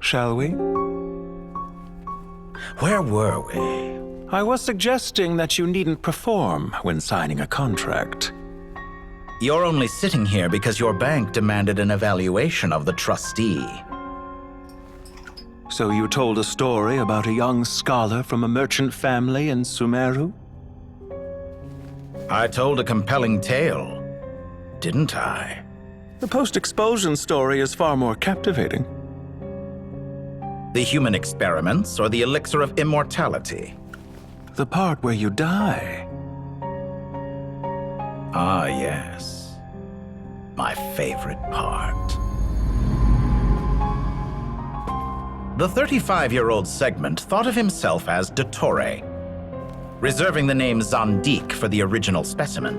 shall we? Where were we? I was suggesting that you needn't perform when signing a contract. You're only sitting here because your bank demanded an evaluation of the trustee. So you told a story about a young scholar from a merchant family in Sumeru? I told a compelling tale, didn't I? The post-expulsion story is far more captivating. The human experiments or the elixir of immortality? The part where you die. Ah, yes. My favorite part. The 35-year-old Segment thought of himself as Dottore, reserving the name Zandik for the original specimen.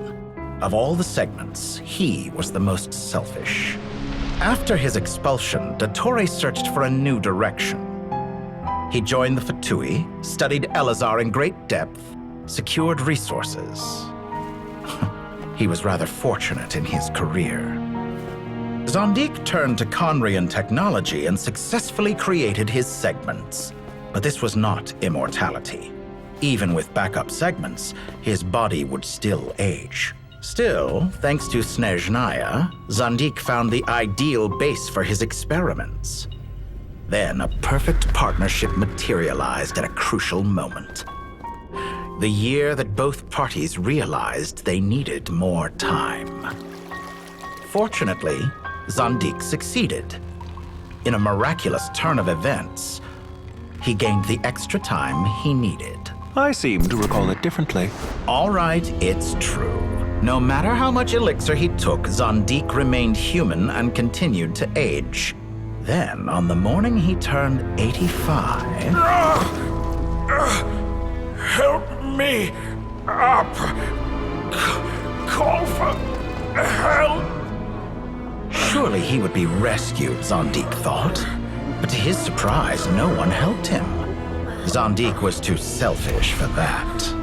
Of all the Segments, he was the most selfish. After his expulsion, Dottore searched for a new direction. He joined the Fatui, studied Elazar in great depth, secured resources. He was rather fortunate in his career. Zandik turned to Conrian technology and successfully created his segments. But this was not immortality. Even with backup segments, his body would still age. Still, thanks to Snezhnaya, Zandik found the ideal base for his experiments. Then a perfect partnership materialized at a crucial moment. The year that both parties realized they needed more time. Fortunately, Zandik succeeded. In a miraculous turn of events, he gained the extra time he needed. I seem to recall it differently. All right, it's true. No matter how much elixir he took, Zandik remained human and continued to age. Then, on the morning he turned 85... Help me up! Call for help! Surely he would be rescued, Zandik thought. But to his surprise, no one helped him. Zandik was too selfish for that.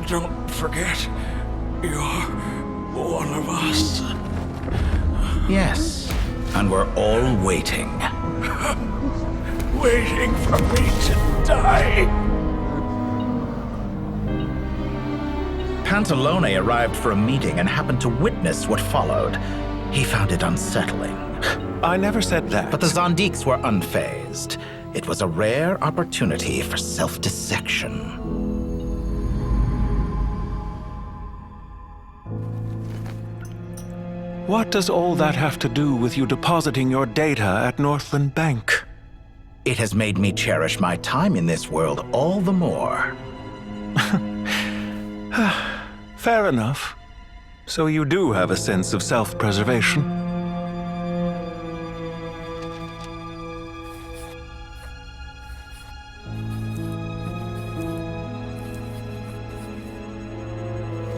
Don't forget, you're one of us. Yes, and we're all waiting. Waiting for me to die. Pantalone arrived for a meeting and happened to witness what followed. He found it unsettling. I never said that. But the Zandiks were unfazed. It was a rare opportunity for self-dissection. What does all that have to do with you depositing your data at Northland Bank? It has made me cherish my time in this world all the more. Fair enough. So you do have a sense of self-preservation.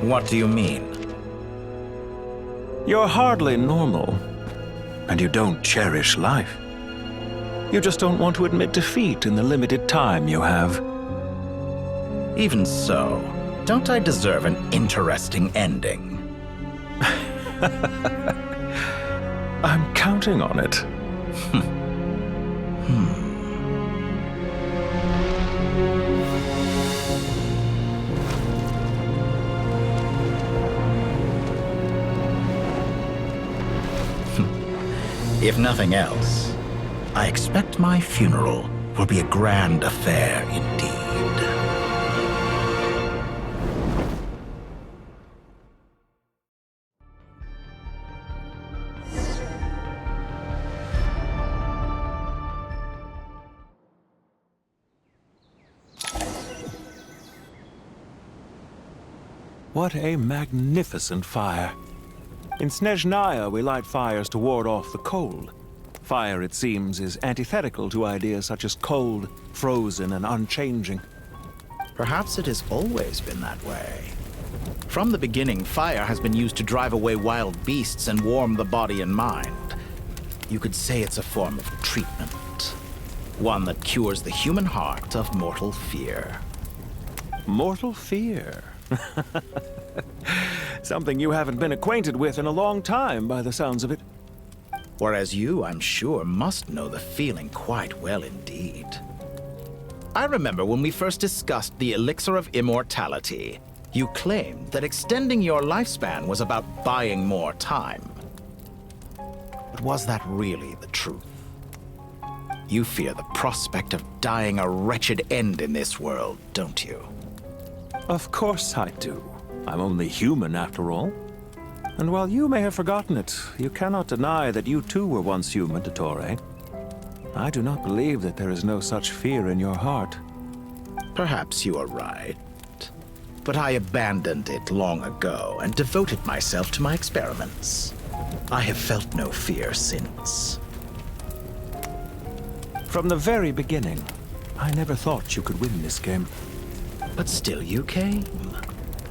What do you mean? You're hardly normal, and you don't cherish life. You just don't want to admit defeat in the limited time you have. Even so, don't I deserve an interesting ending? I'm counting on it. If nothing else, I expect my funeral will be a grand affair indeed. What a magnificent fire. In Snezhnaya, we light fires to ward off the cold. Fire, it seems, is antithetical to ideas such as cold, frozen, and unchanging. Perhaps it has always been that way. From the beginning, fire has been used to drive away wild beasts and warm the body and mind. You could say it's a form of treatment. One that cures the human heart of mortal fear. Mortal fear. Something you haven't been acquainted with in a long time, by the sounds of it. Whereas you, I'm sure, must know the feeling quite well indeed. I remember when we first discussed the elixir of immortality, you claimed that extending your lifespan was about buying more time. But was that really the truth? You fear the prospect of dying a wretched end in this world, don't you? Of course I do. I'm only human, after all. And while you may have forgotten it, you cannot deny that you too were once human, Dottore. I do not believe that there is no such fear in your heart. Perhaps you are right. But I abandoned it long ago and devoted myself to my experiments. I have felt no fear since. From the very beginning, I never thought you could win this game. But still you came,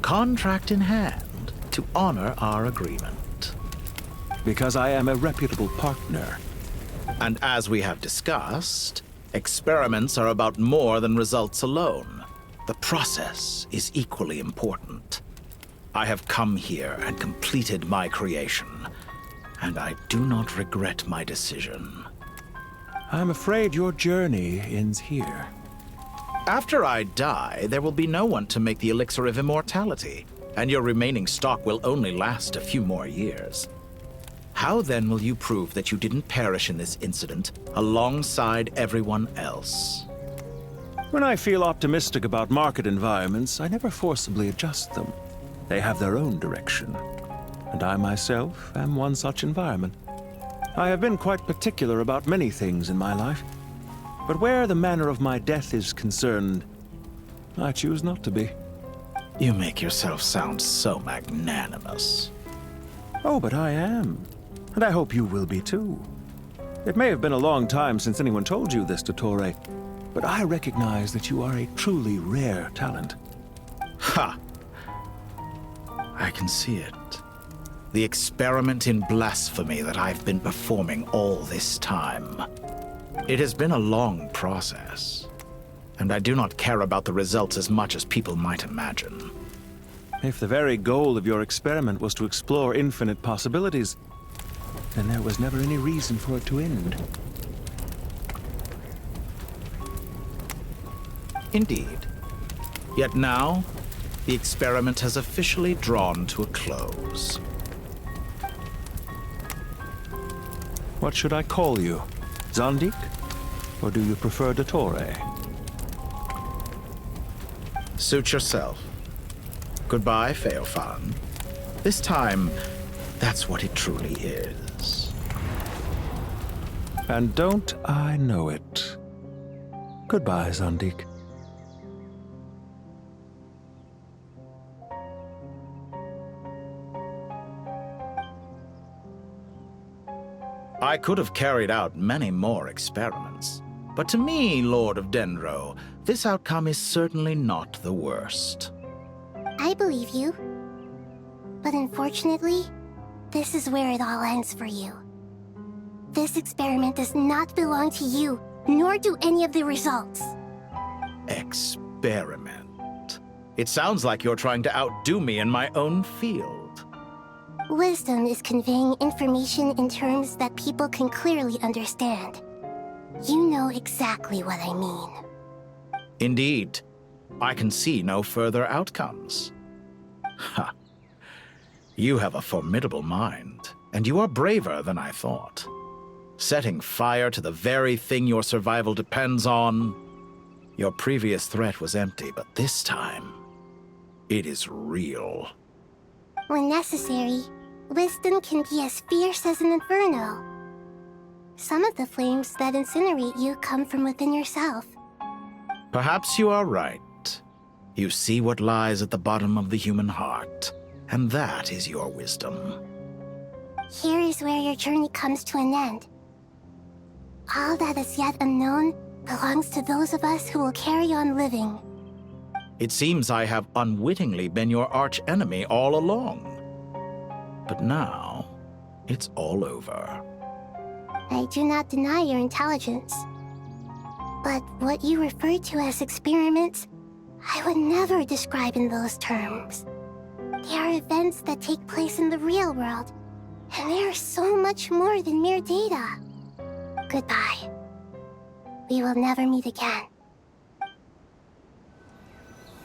contract in hand, to honor our agreement. Because I am a reputable partner. And as we have discussed, experiments are about more than results alone. The process is equally important. I have come here and completed my creation, and I do not regret my decision. I'm afraid your journey ends here. After I die, there will be no one to make the elixir of immortality, and your remaining stock will only last a few more years. How then will you prove that you didn't perish in this incident alongside everyone else? When I feel optimistic about market environments, I never forcibly adjust them. They have their own direction. And I myself am one such environment. I have been quite particular about many things in my life. But where the manner of my death is concerned, I choose not to be. You make yourself sound so magnanimous. Oh, but I am. And I hope you will be too. It may have been a long time since anyone told you this, Dottore, but I recognize that you are a truly rare talent. Ha! I can see it. The experiment in blasphemy that I've been performing all this time. It has been a long process, and I do not care about the results as much as people might imagine. If the very goal of your experiment was to explore infinite possibilities, then there was never any reason for it to end. Indeed. Yet now, the experiment has officially drawn to a close. What should I call you? Zondik? Or do you prefer Dottore? Suit yourself. Goodbye, Feofan. This time, that's what it truly is. And don't I know it? Goodbye, Zondik. I could have carried out many more experiments, but to me, Lord of Dendro, this outcome is certainly not the worst. I believe you. But unfortunately, this is where it all ends for you. This experiment does not belong to you, nor do any of the results. Experiment? It sounds like you're trying to outdo me in my own field. Wisdom is conveying information in terms that people can clearly understand. You know exactly what I mean. Indeed. I can see no further outcomes. Ha. You have a formidable mind, and you are braver than I thought. Setting fire to the very thing your survival depends on. Your previous threat was empty, but this time, it is real. When necessary, wisdom can be as fierce as an inferno. Some of the flames that incinerate you come from within yourself. Perhaps you are right. You see what lies at the bottom of the human heart, and that is your wisdom. Here is where your journey comes to an end. All that is yet unknown belongs to those of us who will carry on living. It seems I have unwittingly been your arch-enemy all along. But now, it's all over. I do not deny your intelligence. But what you refer to as experiments, I would never describe in those terms. They are events that take place in the real world, And they are so much more than mere data. Goodbye. We will never meet again.